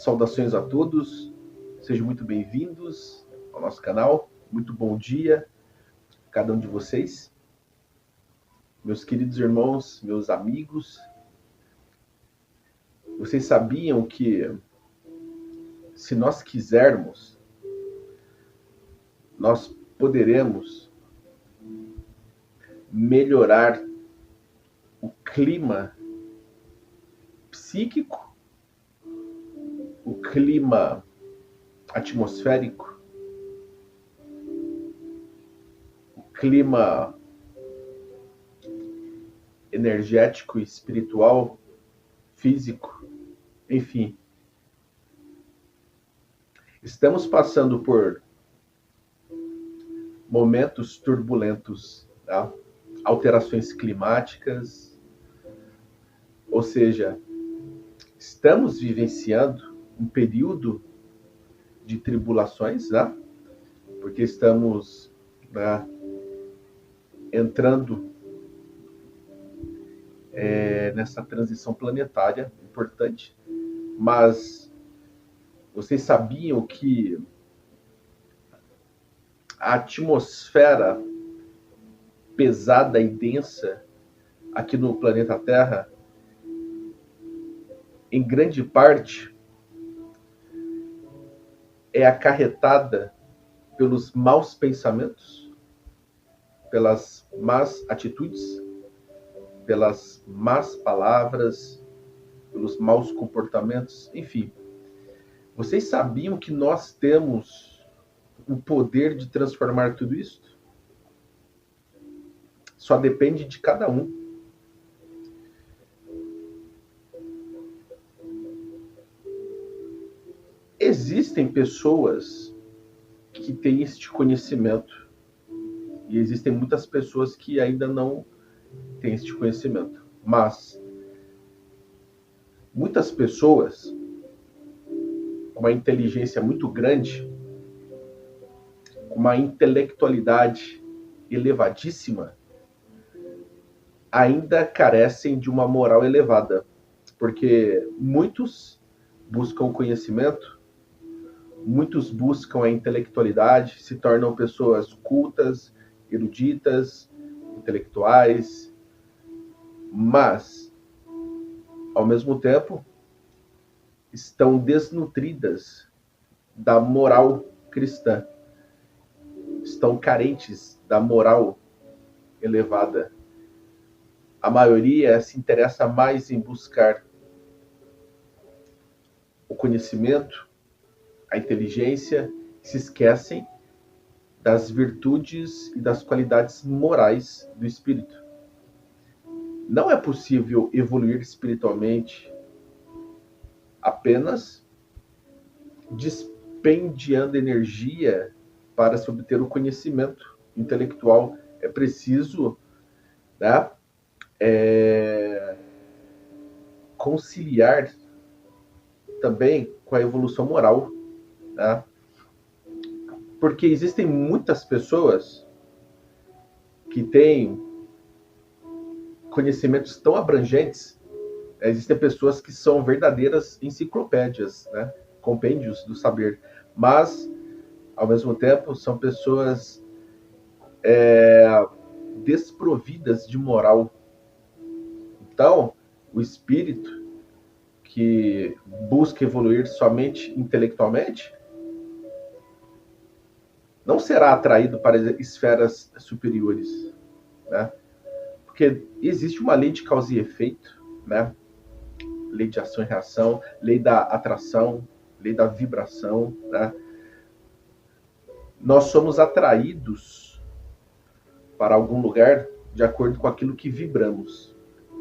Saudações a todos, sejam muito bem-vindos ao nosso canal. Muito bom dia a cada um de vocês. Meus queridos irmãos, meus amigos, vocês sabiam que, se nós quisermos, nós poderemos melhorar o clima psíquico, o clima atmosférico, o clima energético, espiritual, físico, enfim. Estamos passando por momentos turbulentos, tá? Alterações climáticas, ou seja, estamos vivenciando um período de tribulações, né? Porque estamos, né, entrando nessa transição planetária importante, mas vocês sabiam que a atmosfera pesada e densa aqui no planeta Terra, em grande parte, é acarretada pelos maus pensamentos, pelas más atitudes, pelas más palavras, pelos maus comportamentos, enfim. Vocês sabiam que nós temos o poder de transformar tudo isso? Só depende de cada um. Existem pessoas que têm este conhecimento e existem muitas pessoas que ainda não têm este conhecimento. Mas muitas pessoas com uma inteligência muito grande, com uma intelectualidade elevadíssima, ainda carecem de uma moral elevada, porque muitos buscam o conhecimento, muitos buscam a intelectualidade, se tornam pessoas cultas, eruditas, intelectuais, mas, ao mesmo tempo, estão desnutridas da moral cristã, estão carentes da moral elevada. A maioria se interessa mais em buscar o conhecimento, a inteligência, se esquecem das virtudes e das qualidades morais do espírito. Não é possível evoluir espiritualmente apenas dispendiando energia para se obter o conhecimento intelectual. É preciso, né, conciliar também com a evolução moral, né? Porque existem muitas pessoas que têm conhecimentos tão abrangentes, existem pessoas que são verdadeiras enciclopédias, né? Compêndios do saber, mas, ao mesmo tempo, são pessoas desprovidas de moral. Então, o espírito que busca evoluir somente intelectualmente não será atraído para esferas superiores, né? Porque existe uma lei de causa e efeito, né? Lei de ação e reação, lei da atração, lei da vibração, né? Nós somos atraídos para algum lugar de acordo com aquilo que vibramos.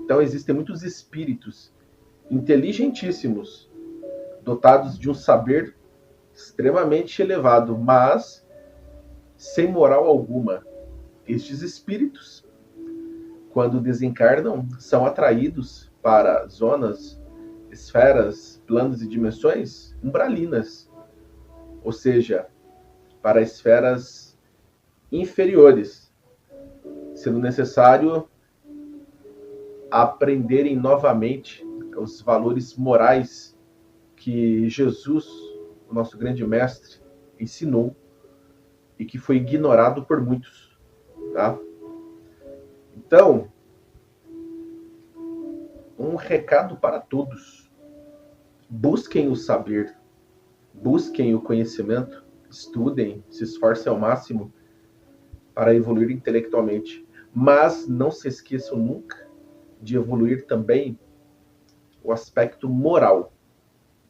Então existem muitos espíritos inteligentíssimos, dotados de um saber extremamente elevado, mas sem moral alguma. Estes espíritos, quando desencarnam, são atraídos para zonas, esferas, planos e dimensões umbralinas, ou seja, para esferas inferiores, sendo necessário aprenderem novamente os valores morais que Jesus, o nosso grande mestre, ensinou e que foi ignorado por muitos, tá? Então, um recado para todos: busquem o saber, busquem o conhecimento, estudem, se esforcem ao máximo para evoluir intelectualmente, mas não se esqueçam nunca de evoluir também o aspecto moral,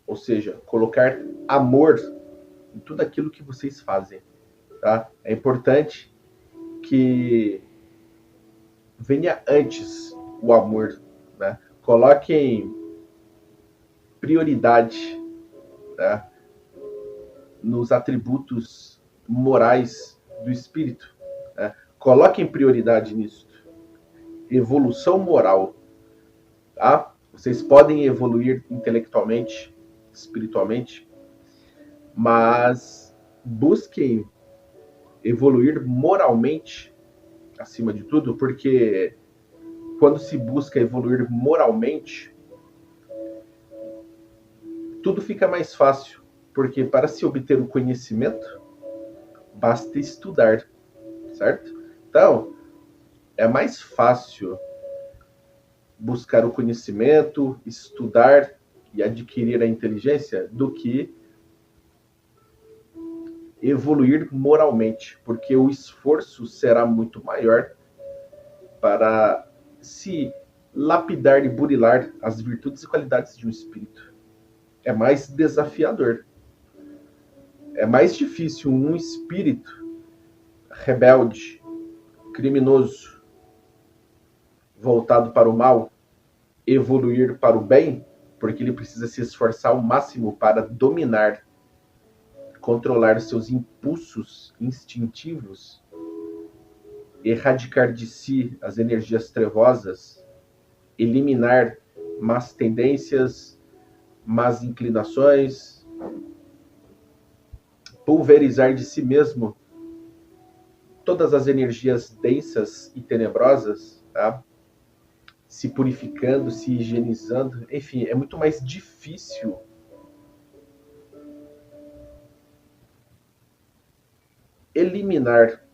ou seja, colocar amor em tudo aquilo que vocês fazem, tá? É importante que venha antes o amor, né? Coloquem prioridade, tá, nos atributos morais do espírito, né? Coloquem prioridade nisso. Evolução moral, tá? Vocês podem evoluir intelectualmente, espiritualmente, mas busquem evoluir moralmente acima de tudo, porque quando se busca evoluir moralmente, tudo fica mais fácil, porque para se obter o conhecimento, basta estudar, certo? Então, é mais fácil buscar o conhecimento, estudar e adquirir a inteligência do que evoluir moralmente, porque o esforço será muito maior para se lapidar e burilar as virtudes e qualidades de um espírito. É mais desafiador. É mais difícil um espírito rebelde, criminoso, voltado para o mal, evoluir para o bem, porque ele precisa se esforçar ao máximo para dominar, controlar seus impulsos instintivos, erradicar de si as energias trevosas, eliminar más tendências, más inclinações, pulverizar de si mesmo todas as energias densas e tenebrosas, tá? Se purificando, se higienizando, enfim, é muito mais difícil eliminar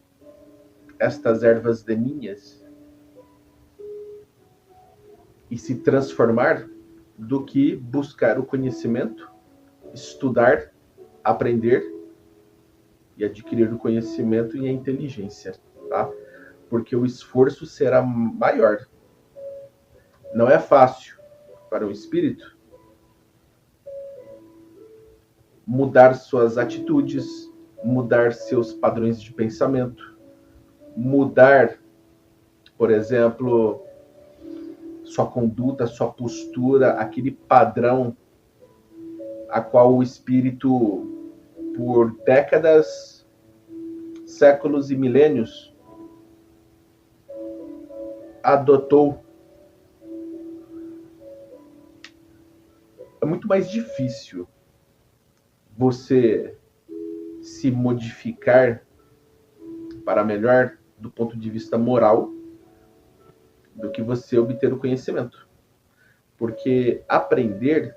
estas ervas daninhas e se transformar do que buscar o conhecimento, estudar, aprender e adquirir o conhecimento e a inteligência, tá? Porque o esforço será maior. Não é fácil para um espírito mudar suas atitudes, mudar seus padrões de pensamento, mudar, por exemplo, sua conduta, sua postura, aquele padrão a qual o espírito, por décadas, séculos e milênios, adotou. É muito mais difícil você se modificar para melhor do ponto de vista moral do que você obter o conhecimento. Porque aprender,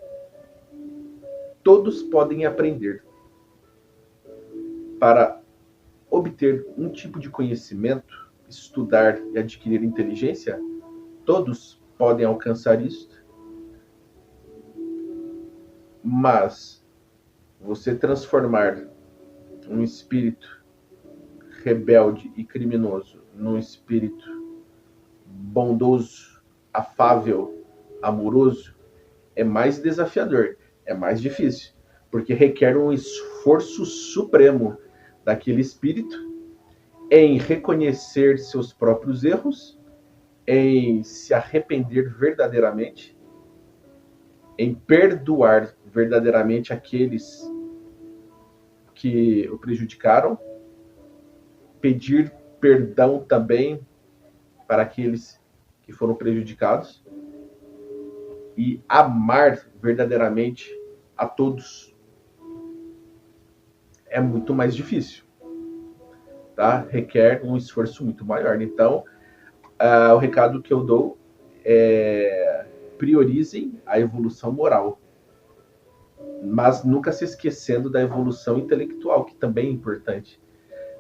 todos podem aprender. Para obter um tipo de conhecimento, estudar e adquirir inteligência, todos podem alcançar isso. Mas você transformar um espírito rebelde e criminoso num espírito bondoso, afável, amoroso, é mais desafiador, é mais difícil, porque requer um esforço supremo daquele espírito em reconhecer seus próprios erros, em se arrepender verdadeiramente, em perdoar verdadeiramente aqueles que o prejudicaram, pedir perdão também para aqueles que foram prejudicados e amar verdadeiramente a todos. É muito mais difícil, tá? Requer um esforço muito maior. Então, o recado que eu dou é: priorizem a evolução moral. mas nunca se esquecendo da evolução intelectual, que também é importante,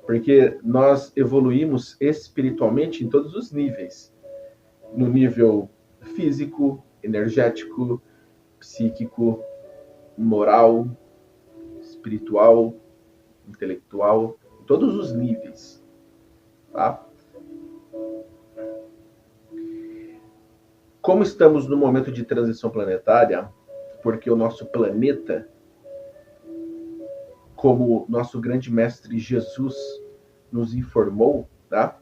porque nós evoluímos espiritualmente em todos os níveis, no nível físico, energético, psíquico, moral, espiritual, intelectual, em todos os níveis, tá? Como estamos no momento de transição planetária, porque o nosso planeta, como nosso grande mestre Jesus nos informou, tá?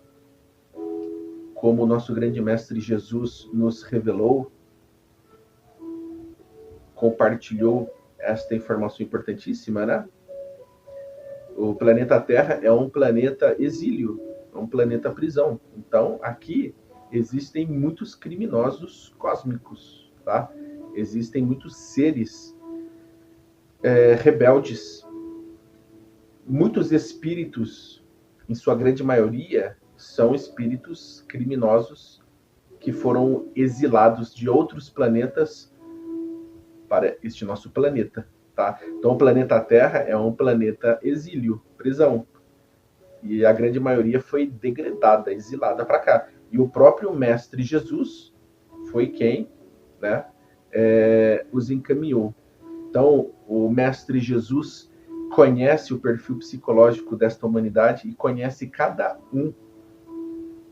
Como o nosso grande mestre Jesus nos revelou, compartilhou esta informação importantíssima, né? O planeta Terra é um planeta exílio, é um planeta prisão. Então, aqui existem muitos criminosos cósmicos, tá? Existem muitos seres rebeldes, muitos espíritos, em sua grande maioria, são espíritos criminosos que foram exilados de outros planetas para este nosso planeta, tá? Então, o planeta Terra é um planeta exílio, prisão. E a grande maioria foi degradada, exilada para cá. E o próprio Mestre Jesus foi quem, né, os encaminhou. Então, o Mestre Jesus conhece o perfil psicológico desta humanidade e conhece cada um.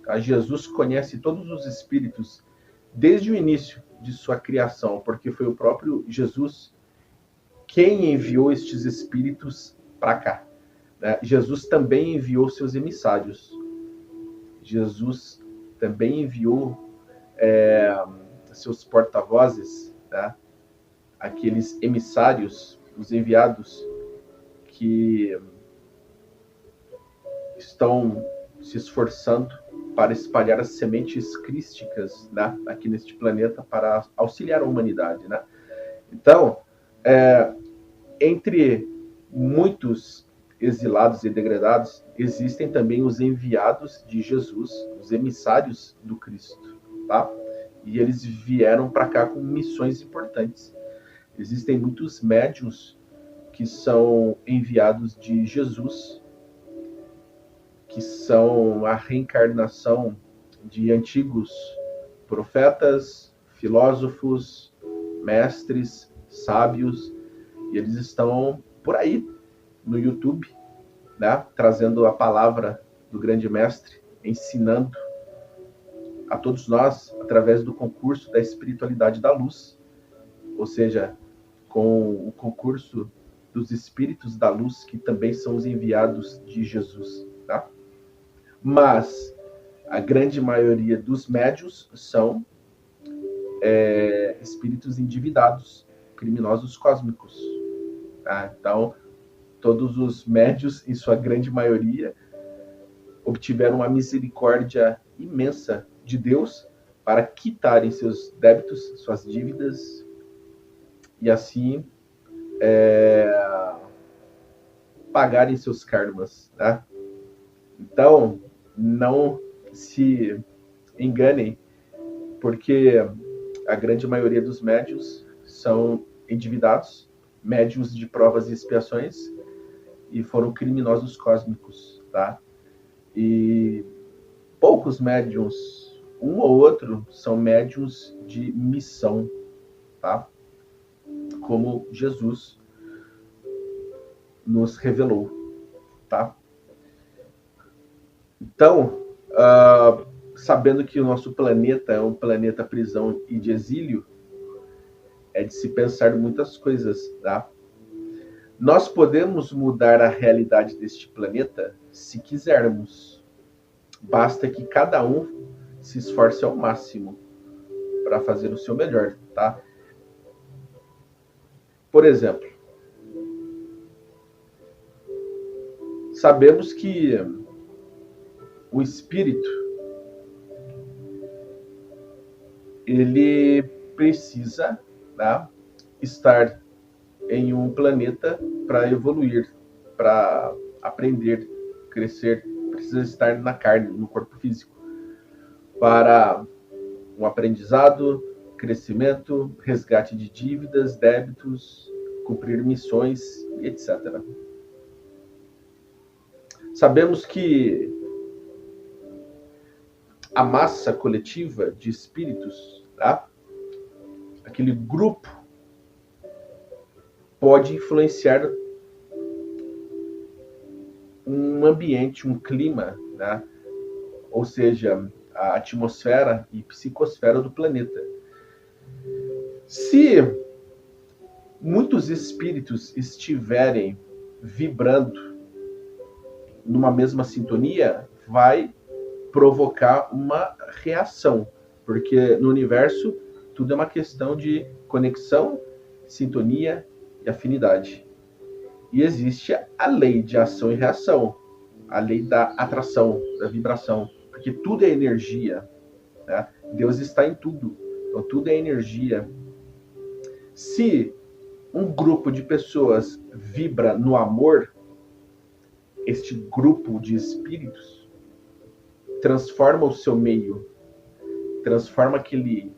Tá? Jesus conhece todos os espíritos desde o início de sua criação, porque foi o próprio Jesus quem enviou estes espíritos para cá. Né? Jesus também enviou seus emissários. Jesus também enviou seus porta-vozes, tá? Aqueles emissários, os enviados que estão se esforçando para espalhar as sementes crísticas, né, aqui neste planeta para auxiliar a humanidade, né? Então, entre muitos exilados e degradados, existem também os enviados de Jesus, os emissários do Cristo, tá? E eles vieram para cá com missões importantes. Existem muitos médiuns que são enviados de Jesus, que são a reencarnação de antigos profetas, filósofos, mestres, sábios, e eles estão por aí no YouTube, né, trazendo a palavra do grande mestre, ensinando a todos nós através do concurso da espiritualidade da luz, ou seja, com o concurso dos espíritos da luz, que também são os enviados de Jesus, tá? Mas a grande maioria dos médiuns são espíritos endividados, criminosos cósmicos. Tá? Então, todos os médiuns, em sua grande maioria, obtiveram uma misericórdia imensa de Deus para quitarem seus débitos, suas dívidas, e assim pagarem seus karmas. Tá? Então, não se enganem, porque a grande maioria dos médiuns são endividados, médiuns de provas e expiações, e foram criminosos cósmicos, tá? E poucos médiuns, um ou outro, são médiuns de missão, tá? Como Jesus nos revelou, tá? Então, sabendo que o nosso planeta é um planeta prisão e de exílio, é de se pensar muitas coisas, tá? Nós podemos mudar a realidade deste planeta se quisermos. Basta que cada um se esforce ao máximo para fazer o seu melhor, tá? Por exemplo, sabemos que o espírito ele precisa, né, estar em um planeta para evoluir, para aprender, crescer, precisa estar na carne, no corpo físico, para um aprendizado, crescimento, resgate de dívidas, débitos, cumprir missões, etc. Sabemos que a massa coletiva de espíritos, tá? Aquele grupo, pode influenciar um ambiente, um clima, né? Ou seja, a atmosfera e psicosfera do planeta. Se muitos espíritos estiverem vibrando numa mesma sintonia, vai provocar uma reação, porque no universo tudo é uma questão de conexão, sintonia e afinidade. E existe a lei de ação e reação, a lei da atração, da vibração, porque tudo é energia, né? Deus está em tudo, então tudo é energia. Se um grupo de pessoas vibra no amor, este grupo de espíritos transforma o seu meio, transforma aquele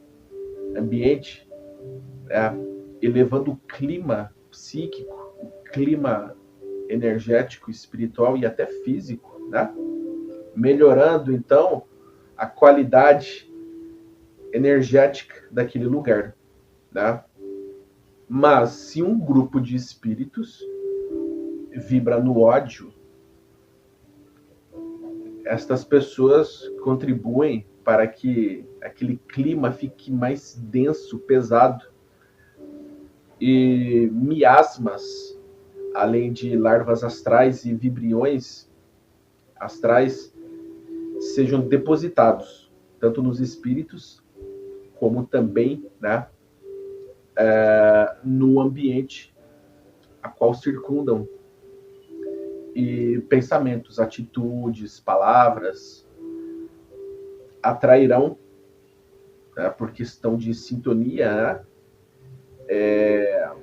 ambiente, né, elevando o clima psíquico, o clima energético, espiritual e até físico, né? Melhorando então a qualidade energética daquele lugar, né? Mas se um grupo de espíritos vibra no ódio, estas pessoas contribuem para que aquele clima fique mais denso, pesado, e miasmas, além de larvas astrais e vibriões astrais, sejam depositados, tanto nos espíritos, como também, né, no ambiente a qual circundam. E pensamentos, atitudes, palavras atrairão, né, por questão de sintonia, né,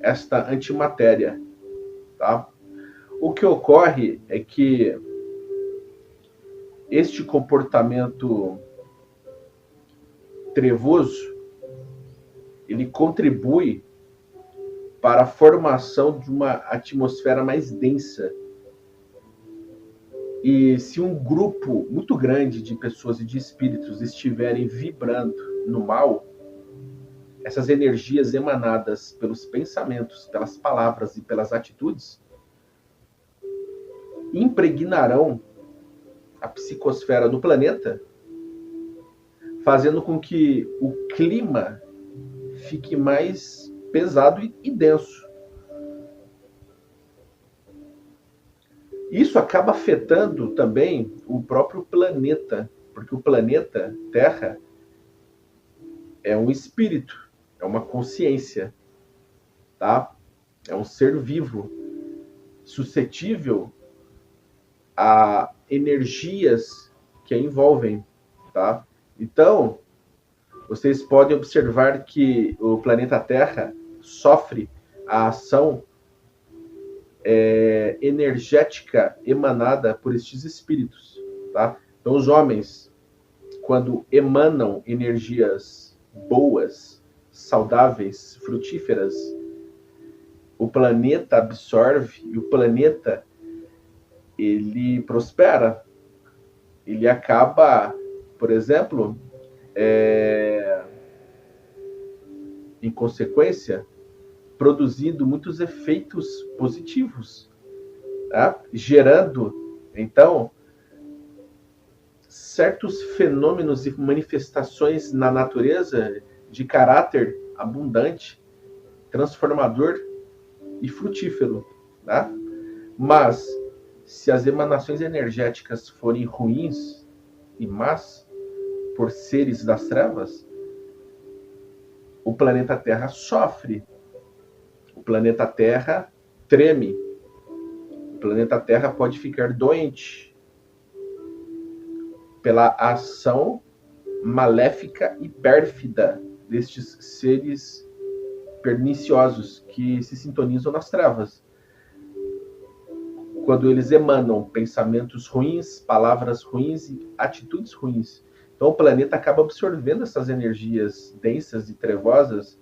esta antimatéria, tá? O que ocorre é que este comportamento trevoso, ele contribui para a formação de uma atmosfera mais densa. E se um grupo muito grande de pessoas e de espíritos estiverem vibrando no mal, essas energias emanadas pelos pensamentos, pelas palavras e pelas atitudes impregnarão a psicosfera do planeta, fazendo com que o clima fique mais pesado e denso. Isso acaba afetando também o próprio planeta, porque o planeta Terra é um espírito, é uma consciência, tá? É um ser vivo, suscetível a energias que a envolvem, tá? Então, vocês podem observar que o planeta Terra sofre a ação energética emanada por estes espíritos, tá? Então, os homens, quando emanam energias boas, saudáveis, frutíferas, o planeta absorve e o planeta, ele prospera. Ele acaba, por exemplo, em consequência, produzindo muitos efeitos positivos, tá? Gerando, então, certos fenômenos e manifestações na natureza de caráter abundante, transformador e frutífero, tá? Mas, se as emanações energéticas forem ruins e más, por seres das trevas, o planeta Terra sofre. O planeta Terra treme. O planeta Terra pode ficar doente pela ação maléfica e pérfida destes seres perniciosos que se sintonizam nas trevas. Quando eles emanam pensamentos ruins, palavras ruins e atitudes ruins. Então o planeta acaba absorvendo essas energias densas e trevosas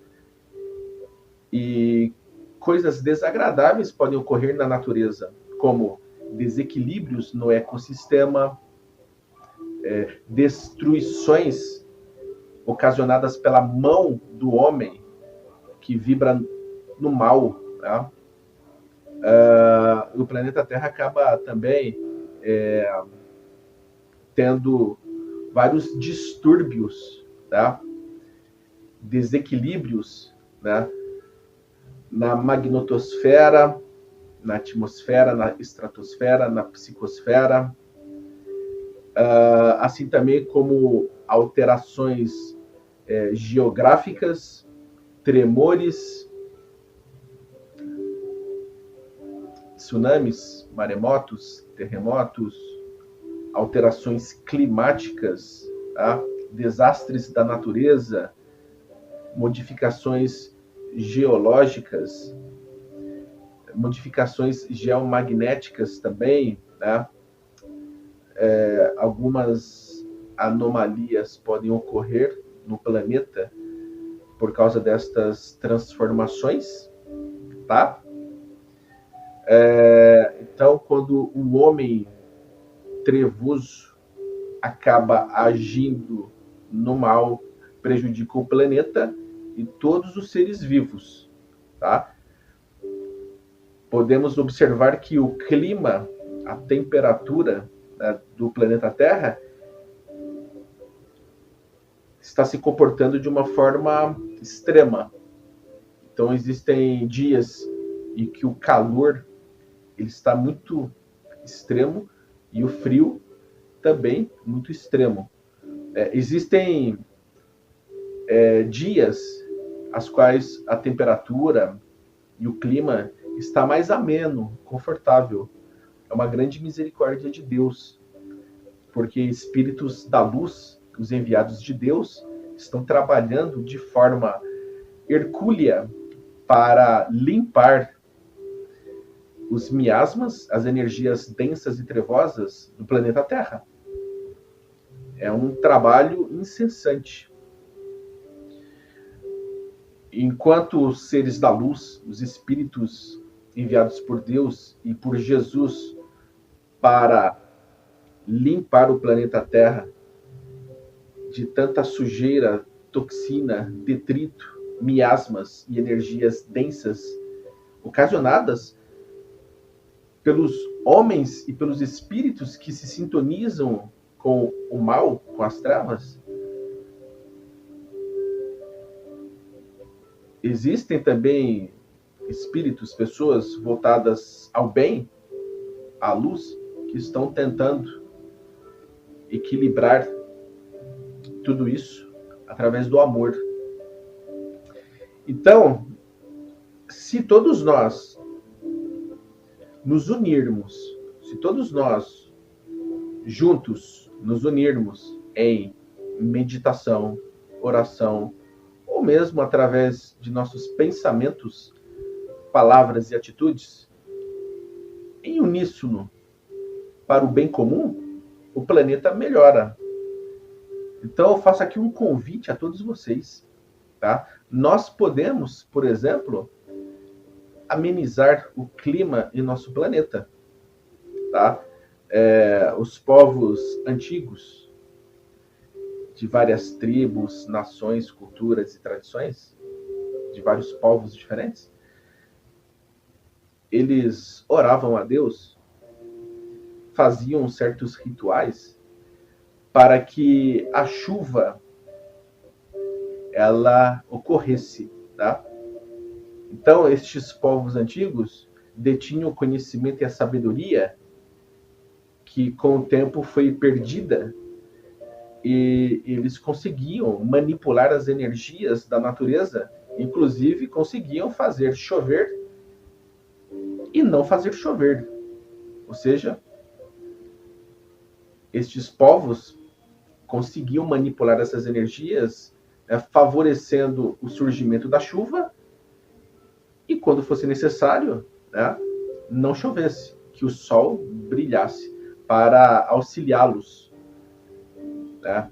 E coisas desagradáveis podem ocorrer na natureza, como desequilíbrios no ecossistema, destruições ocasionadas pela mão do homem que vibra no mal, né? O planeta Terra acaba também tendo vários distúrbios, tá? Desequilíbrios, né? Na magnetosfera, na atmosfera, na estratosfera, na psicosfera, assim também como alterações geográficas, tremores, tsunamis, maremotos, terremotos, alterações climáticas, tá? Desastres da natureza, modificações geológicas, modificações geomagnéticas também, né? Algumas anomalias podem ocorrer no planeta por causa destas transformações, tá? Então, quando o homem trevoso acaba agindo no mal, prejudica o planeta e todos os seres vivos, tá? Podemos observar que o clima, a temperatura, né, do planeta Terra está se comportando de uma forma extrema. Então existem dias em que o calor ele está muito extremo e o frio também muito extremo. Existem dias as quais a temperatura e o clima está mais ameno, confortável. É uma grande misericórdia de Deus, porque espíritos da luz, os enviados de Deus, estão trabalhando de forma hercúlea para limpar os miasmas, as energias densas e trevosas do planeta Terra. É um trabalho incessante. Enquanto os seres da luz, os espíritos enviados por Deus e por Jesus para limpar o planeta Terra de tanta sujeira, toxina, detrito, miasmas e energias densas ocasionadas pelos homens e pelos espíritos que se sintonizam com o mal, com as trevas. Existem também espíritos, pessoas voltadas ao bem, à luz, que estão tentando equilibrar tudo isso através do amor. Então, se todos nós nos unirmos, se todos nós juntos nos unirmos em meditação, oração, ou mesmo através de nossos pensamentos, palavras e atitudes, em uníssono para o bem comum, o planeta melhora. Então eu faço aqui um convite a todos vocês, tá? Nós podemos, por exemplo, amenizar o clima em nosso planeta, tá? Os povos antigos, de várias tribos, nações, culturas e tradições, de vários povos diferentes, eles oravam a Deus, faziam certos rituais para que a chuva ela ocorresse, tá? Então, estes povos antigos detinham o conhecimento e a sabedoria que com o tempo foi perdida, e eles conseguiam manipular as energias da natureza, inclusive conseguiam fazer chover e não fazer chover. Ou seja, estes povos conseguiam manipular essas energias, favorecendo o surgimento da chuva e, quando fosse necessário, né, não chovesse, que o sol brilhasse para auxiliá-los, né?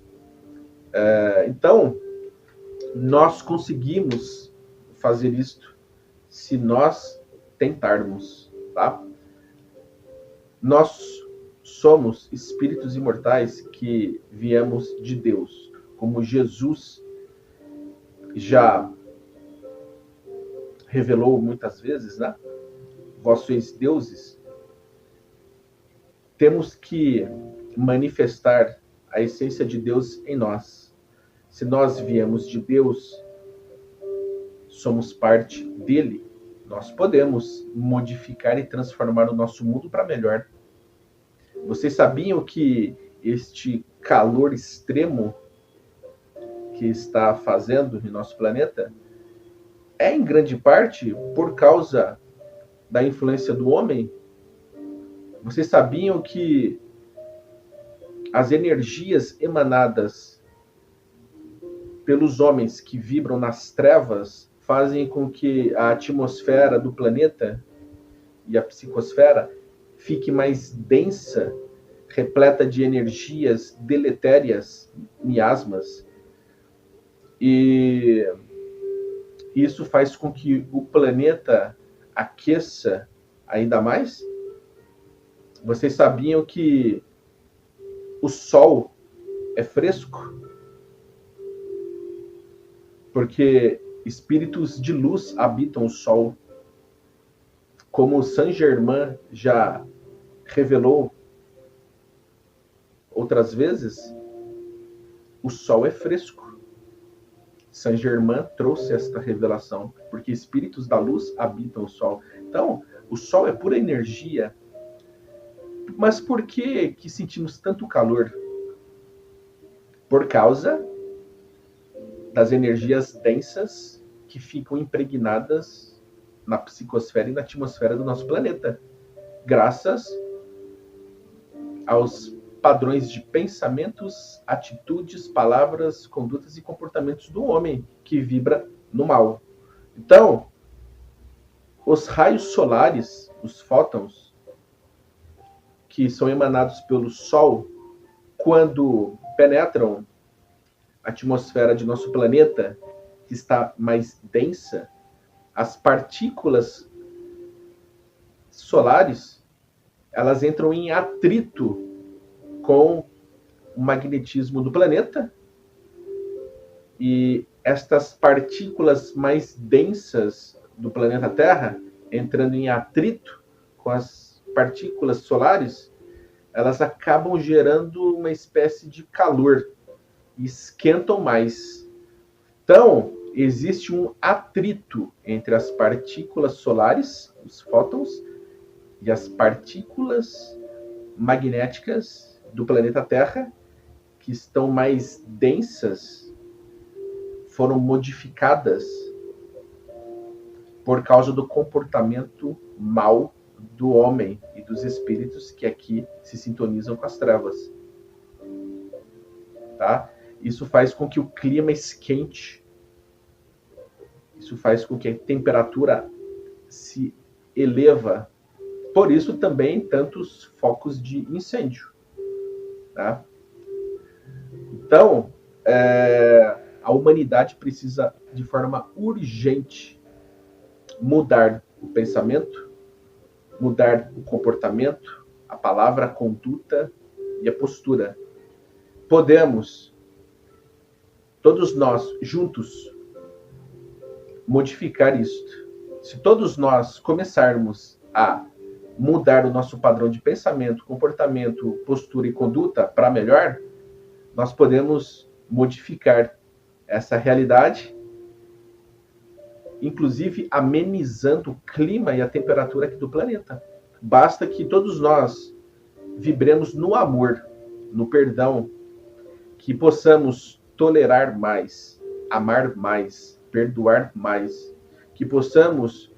Então, nós conseguimos fazer isto se nós tentarmos, tá? Nós somos espíritos imortais que viemos de Deus, como Jesus já revelou muitas vezes, né? Vós sois deuses. Temos que manifestar a essência de Deus em nós. Se nós viemos de Deus, somos parte dele, nós podemos modificar e transformar o nosso mundo para melhor. Vocês sabiam que este calor extremo que está fazendo em nosso planeta é em grande parte por causa da influência do homem? Vocês sabiam que as energias emanadas pelos homens que vibram nas trevas fazem com que a atmosfera do planeta e a psicosfera fique mais densa, repleta de energias deletérias, miasmas, e isso faz com que o planeta aqueça ainda mais? Vocês sabiam que o Sol é fresco? Porque espíritos de luz habitam o Sol. Como Saint-Germain já revelou outras vezes, o Sol é fresco. Saint-Germain trouxe esta revelação, porque espíritos da luz habitam o Sol. Então, o Sol é pura energia. Mas por que sentimos tanto calor? Por causa das energias densas que ficam impregnadas na psicosfera e na atmosfera do nosso planeta, graças aos padrões de pensamentos, atitudes, palavras, condutas e comportamentos do homem que vibra no mal. Então, os raios solares, os fótons, que são emanados pelo Sol, quando penetram a atmosfera de nosso planeta, que está mais densa, as partículas solares, elas entram em atrito com o magnetismo do planeta, e estas partículas mais densas do planeta Terra, entrando em atrito com as partículas solares, elas acabam gerando uma espécie de calor, e esquentam mais. Então, existe um atrito entre as partículas solares, os fótons, e as partículas magnéticas do planeta Terra, que estão mais densas, foram modificadas por causa do comportamento mau do homem e dos espíritos que aqui se sintonizam com as trevas. Tá? Isso faz com que o clima esquente. Isso faz com que a temperatura se eleva. Por isso também tantos focos de incêndio. Tá? Então, a humanidade precisa, de forma urgente, mudar o pensamento, mudar o comportamento, a palavra, a conduta e a postura. Podemos, todos nós, juntos, modificar isto. Se todos nós começarmos a mudar o nosso padrão de pensamento, comportamento, postura e conduta para melhor, nós podemos modificar essa realidade, inclusive amenizando o clima e a temperatura aqui do planeta. Basta que todos nós vibremos no amor, no perdão, que possamos tolerar mais, amar mais, perdoar mais, que possamos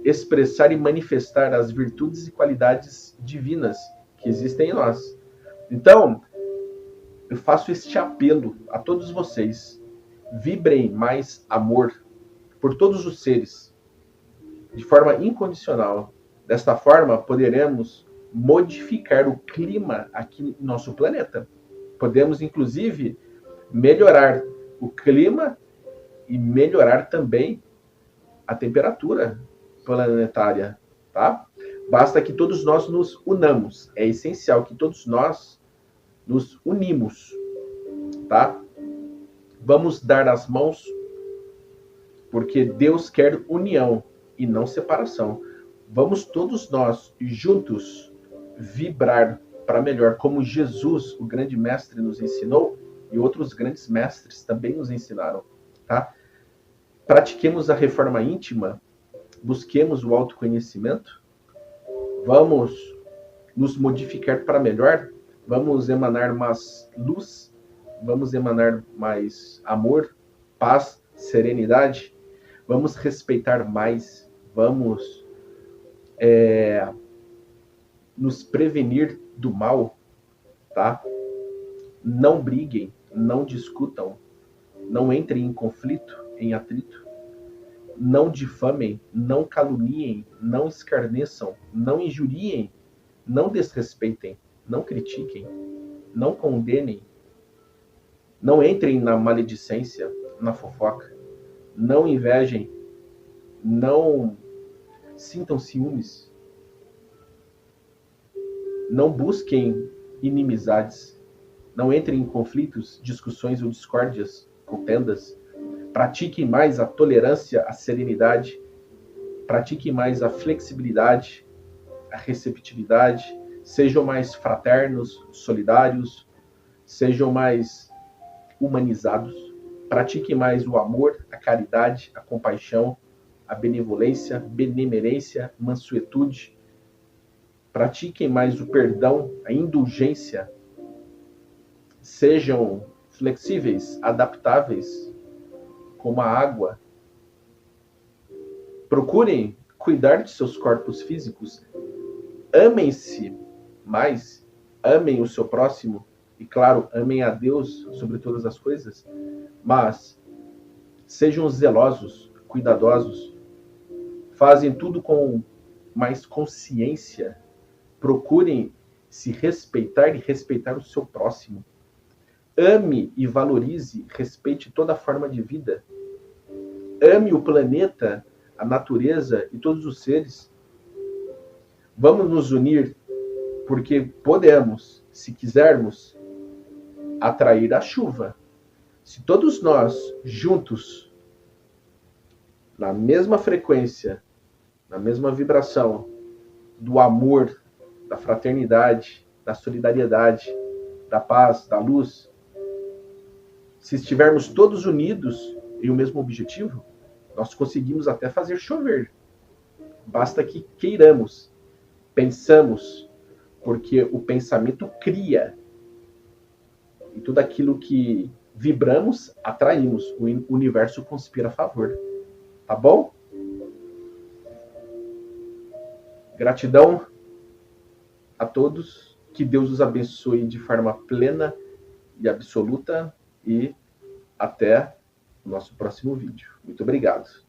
expressar e manifestar as virtudes e qualidades divinas que existem em nós. Então, eu faço este apelo a todos vocês: vibrem mais amor por todos os seres, de forma incondicional. Desta forma, poderemos modificar o clima aqui no nosso planeta. Podemos, inclusive, melhorar o clima e melhorar também a temperatura planetária, tá? Basta que todos nós nos unamos. É essencial que todos nós nos unimos, tá? Vamos dar as mãos, porque Deus quer união e não separação. Vamos todos nós juntos vibrar para melhor, como Jesus, o grande mestre, nos ensinou e outros grandes mestres também nos ensinaram, tá? Pratiquemos a reforma íntima, busquemos o autoconhecimento, vamos nos modificar para melhor, vamos emanar mais luz, vamos emanar mais amor, paz, serenidade, vamos respeitar mais, vamos nos prevenir do mal, tá? Não briguem, não discutam, não entrem em conflito, em atrito, não difamem, não caluniem, não escarneçam, não injuriem, não desrespeitem, não critiquem, não condenem, não entrem na maledicência, na fofoca, não invejem, não sintam ciúmes, não busquem inimizades, não entrem em conflitos, discussões ou discórdias, contendas. Pratiquem mais a tolerância, a serenidade, pratiquem mais a flexibilidade, a receptividade, sejam mais fraternos, solidários, sejam mais humanizados, pratiquem mais o amor, a caridade, a compaixão, a benevolência, benemerência, mansuetude, pratiquem mais o perdão, a indulgência, sejam flexíveis, adaptáveis, como a água. Procurem cuidar de seus corpos físicos, amem-se mais, amem o seu próximo, e claro, amem a Deus sobre todas as coisas, mas sejam zelosos, cuidadosos, fazem tudo com mais consciência, procurem se respeitar e respeitar o seu próximo. Ame e valorize, respeite toda forma de vida. Ame o planeta, a natureza e todos os seres. Vamos nos unir, porque podemos, se quisermos, atrair a chuva. Se todos nós, juntos, na mesma frequência, na mesma vibração do amor, da fraternidade, da solidariedade, da paz, da luz, se estivermos todos unidos em o mesmo objetivo, nós conseguimos até fazer chover. Basta que queiramos, pensamos, porque o pensamento cria. E tudo aquilo que vibramos, atraímos. O universo conspira a favor. Tá bom? Gratidão a todos. Que Deus os abençoe de forma plena e absoluta. E até o nosso próximo vídeo. Muito obrigado.